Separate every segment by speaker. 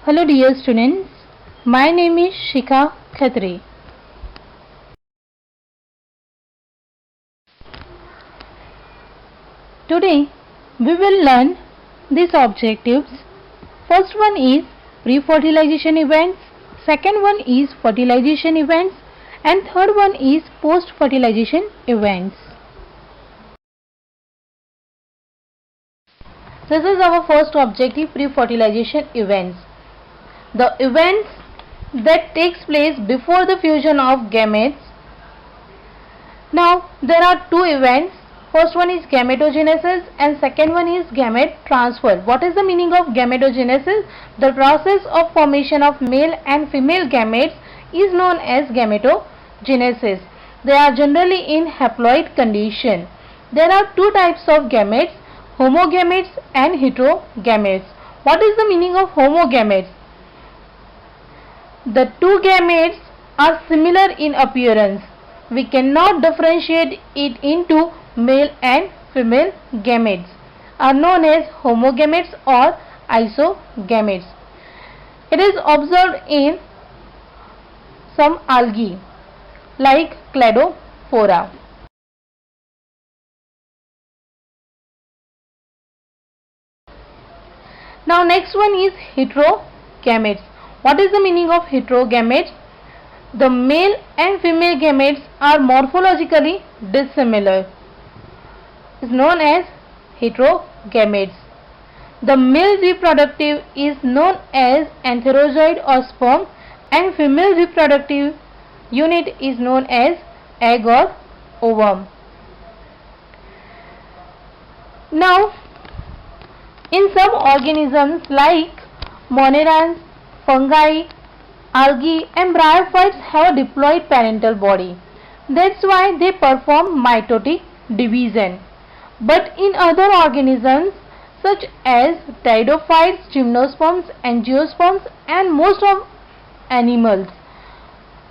Speaker 1: Hello dear students, my name is Shikha Khatri. Today we will learn these objectives. First one is pre-fertilization events, second one is fertilization events, and third one is post-fertilization events. This is our first objective, pre-fertilization events. The events that takes place before the fusion of gametes. Now there are two events. First one is gametogenesis and second one is gamete transfer. What is the meaning of gametogenesis? The process of formation of male and female gametes is known as gametogenesis. They are generally in haploid condition. There are two types of gametes, homogametes and heterogametes. What is the meaning of homogametes? The two gametes are similar in appearance. We cannot differentiate it into male and female gametes, are known as homogametes or isogametes. It is observed in some algae like Cladophora. Now next one is heterogametes. What is the meaning of heterogametes? The male and female gametes are morphologically dissimilar. Is known as heterogametes. The male reproductive is known as antherozoid or sperm and female reproductive unit is known as egg or ovum. Now, in some organisms like monerans, fungi, algae and bryophytes have a diploid parental body. That's why they perform mitotic division. But in other organisms such as pteridophytes, gymnosperms, angiosperms and most of animals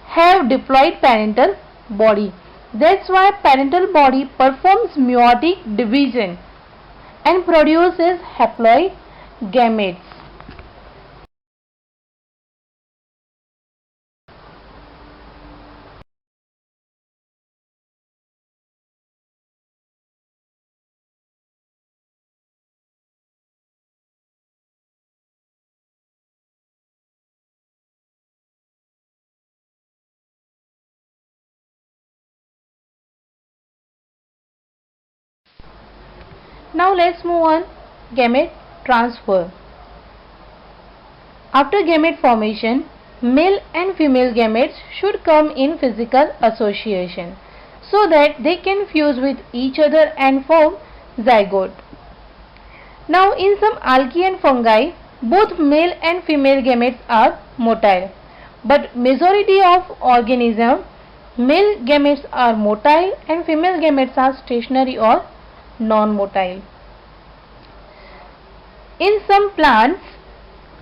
Speaker 1: have diploid parental body. That's why parental body performs meiotic division and produces haploid gametes. Now let's move on gamete transfer. After gamete formation, male and female gametes should come in physical association so that they can fuse with each other and form zygote. Now in some algae and fungi, both male and female gametes are motile, but majority of organisms, male gametes are motile and female gametes are stationary or non-motile. In some plants,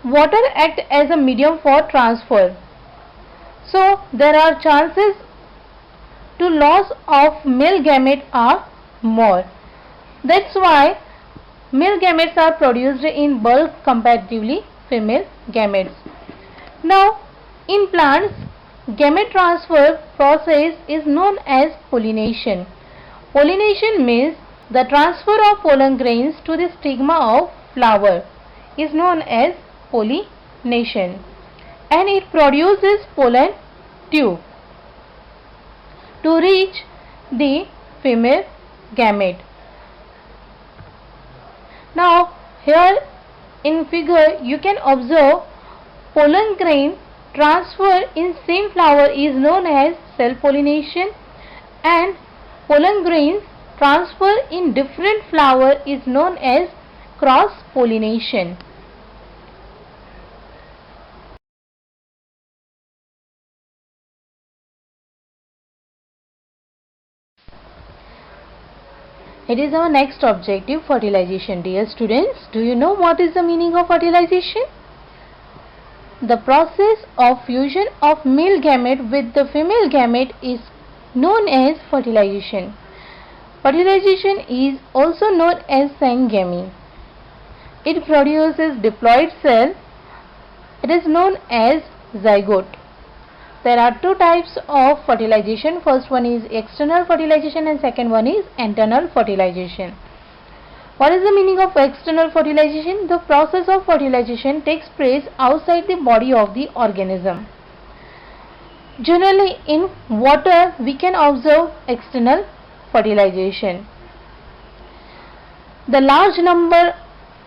Speaker 1: water acts as a medium for transfer. So there are chances to loss of male gamete are more. That's why male gametes are produced in bulk comparatively female gametes. Now in plants, gamete transfer process is known as pollination. Pollination means the transfer of pollen grains to the stigma of flower is known as pollination, and it produces pollen tube to reach the female gamete. Now here in figure you can observe pollen grain transfer in same flower is known as self-pollination, and pollen grains transfer in different flower is known as cross-pollination. It is our next objective, fertilization. Dear students, do you know what is the meaning of fertilization? The process of fusion of male gamete with the female gamete is known as fertilization. Fertilization is also known as syngamy. It produces diploid cell It is known as zygote. There are two types of fertilization. First one is external fertilization and second one is internal fertilization. What is the meaning of external fertilization? The process of fertilization takes place outside the body of the organism. Generally in water we can observe external fertilization. The large number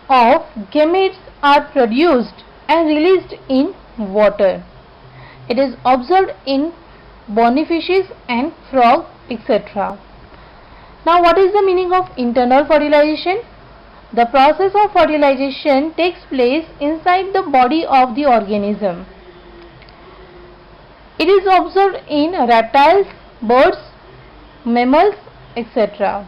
Speaker 1: of gametes are produced and released in water. It is observed in bony fishes and frog, etc. Now what is the meaning of internal fertilization? The process of fertilization takes place inside the body of the organism. It is observed in reptiles, birds, mammals, etc.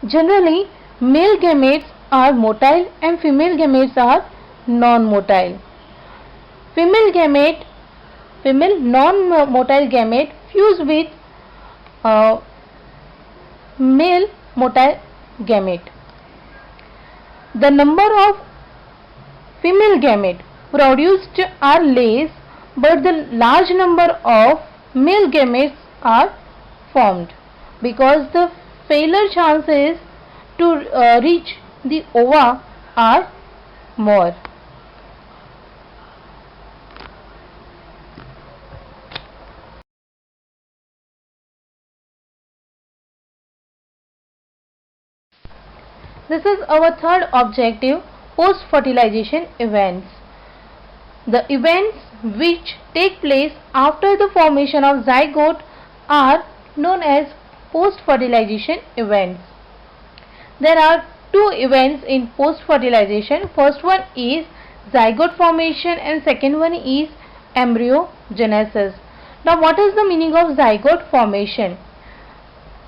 Speaker 1: Generally, male gametes are motile and female gametes are non-motile. Female non-motile gamete fuse with male motile gamete. The number of female gamete produced are less, but the large number of male gametes are formed because the failure chances to reach the ova are more. This is our third objective, post-fertilization events. The events which take place after the formation of zygote are known as post-fertilization events. There are two events in post-fertilization. First one is zygote formation and second one is embryogenesis. Now what is the meaning of zygote formation?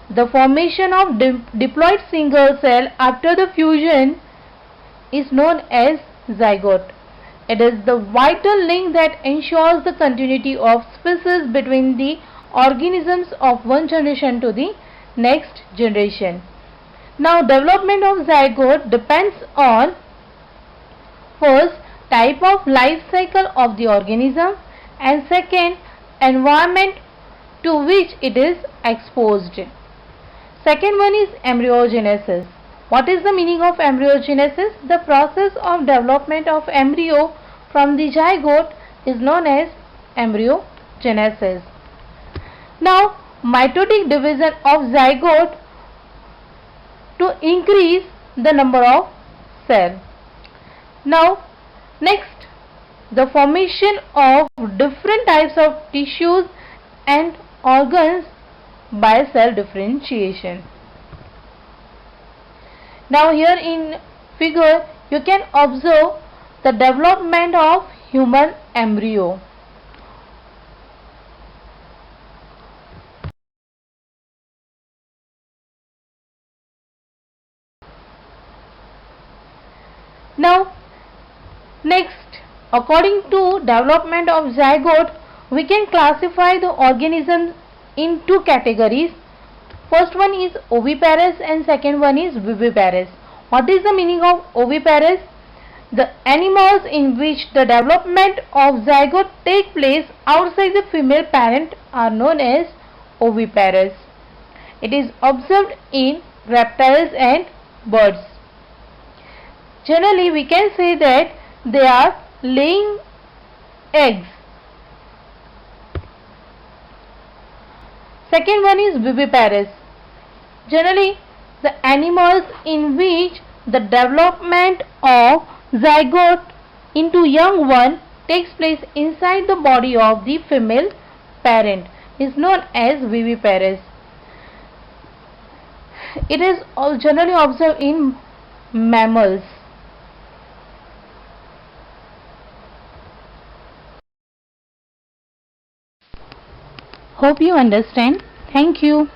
Speaker 1: The formation of diploid single cell after the fusion is known as zygote. It is the vital link that ensures the continuity of species between the organisms of one generation to the next generation. Now development of zygote depends on first type of life cycle of the organism and second environment to which it is exposed. Second one is embryogenesis. What is the meaning of embryogenesis? The process of development of embryo from the zygote is known as embryogenesis. Now, mitotic division of zygote to increase the number of cells. Now, next, the formation of different types of tissues and organs by cell differentiation. Now here in figure you can observe the development of human embryo. Now next, according to development of zygote, we can classify the organisms in two categories. First one is oviparous and second one is viviparous. What is the meaning of oviparous? The animals in which the development of zygote take place outside the female parent are known as oviparous. It is observed in reptiles and birds. Generally we can say that they are laying eggs. Second one is viviparous. Generally, the animals in which the development of zygote into young one takes place inside the body of the female parent is known as viviparous. It is generally observed in mammals. Hope you understand. Thank you.